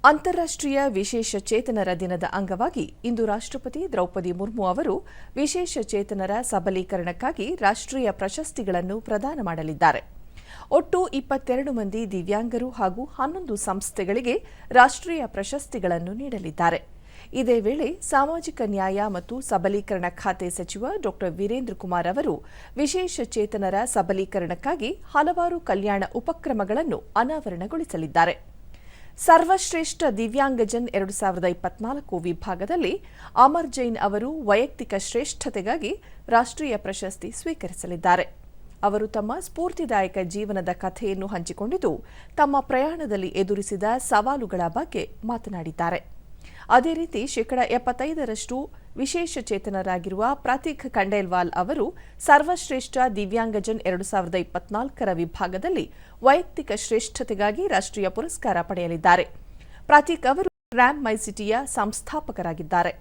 ಅಂತಾರಾಷ್ಟ್ರೀಯ ವಿಶೇಷ ಚೇತನರ ದಿನದ ಅಂಗವಾಗಿ ಇಂದು ರಾಷ್ಟ್ರಪತಿ ದ್ರೌಪದಿ ಮುರ್ಮು ಅವರು ವಿಶೇಷ ಚೇತನರ ಸಬಲೀಕರಣಕ್ಕಾಗಿ ರಾಷ್ಟ್ರೀಯ ಪ್ರಶಸ್ತಿಗಳನ್ನು ಪ್ರದಾನ ಮಾಡಲಿದ್ದಾರೆ. ಒಟ್ಟು 22 ಮಂದಿ ದಿವ್ಯಾಂಗರು ಹಾಗೂ 11 ಸಂಸ್ಥೆಗಳಿಗೆ ರಾಷ್ಟ್ರೀಯ ಪ್ರಶಸ್ತಿಗಳನ್ನು ನೀಡಲಿದ್ದಾರೆ. ಇದೇ ವೇಳೆ ಸಾಮಾಜಿಕ ನ್ಯಾಯ ಮತ್ತು ಸಬಲೀಕರಣ ಖಾತೆ ಸಚಿವ ಡಾ ವೀರೇಂದ್ರ ಕುಮಾರ್ ಅವರು ವಿಶೇಷ ಚೇತನರ ಸಬಲೀಕರಣಕ್ಕಾಗಿ ಹಲವಾರು ಕಲ್ಯಾಣ ಉಪಕ್ರಮಗಳನ್ನು ಅನಾವರಣಗೊಳಿಸಲಿದ್ದಾರೆ. ಸರ್ವಶ್ರೇಷ್ಠ ದಿವ್ಯಾಂಗಜನ್ 2024 ವಿಭಾಗದಲ್ಲಿ ಅಮರ್ ಜೈನ್ ಅವರು ವೈಯಕ್ತಿಕ ಶ್ರೇಷ್ಠತೆಗಾಗಿ ರಾಷ್ಟ್ರೀಯ ಪ್ರಶಸ್ತಿ ಸ್ವೀಕರಿಸಲಿದ್ದಾರೆ. ಅವರು ತಮ್ಮ ಸ್ಫೂರ್ತಿದಾಯಕ ಜೀವನದ ಕಥೆಯನ್ನು ಹಂಚಿಕೊಂಡಿದ್ದು ತಮ್ಮ ಪ್ರಯಾಣದಲ್ಲಿ ಎದುರಿಸಿದ ಸವಾಲುಗಳ ಬಗ್ಗೆ ಮಾತನಾಡಿದ್ದಾರೆ. ಅದೇ ರೀತಿ 75% ವಿಶೇಷ ಚೇತನರಾಗಿರುವ ಪ್ರತೀಕ್ ಖಂಡೇಲ್ವಾಲ್ ಅವರು ಸರ್ವಶ್ರೇಷ್ಠ ದಿವ್ಯಾಂಗಜನ್ 2024 ವಿಭಾಗದಲ್ಲಿ ವೈಯಕ್ತಿಕ ಶ್ರೇಷ್ಠತೆಗಾಗಿ ರಾಷ್ಟ್ರೀಯ ಪುರಸ್ಕಾರ ಪಡೆಯಲಿದ್ದಾರೆ. ಪ್ರತೀಕ್ ಅವರು ರ್ಯಾಮ್ ಮೈ ಸಿಟಿಯ ಸಂಸ್ಥಾಪಕರಾಗಿದ್ದಾರೆ.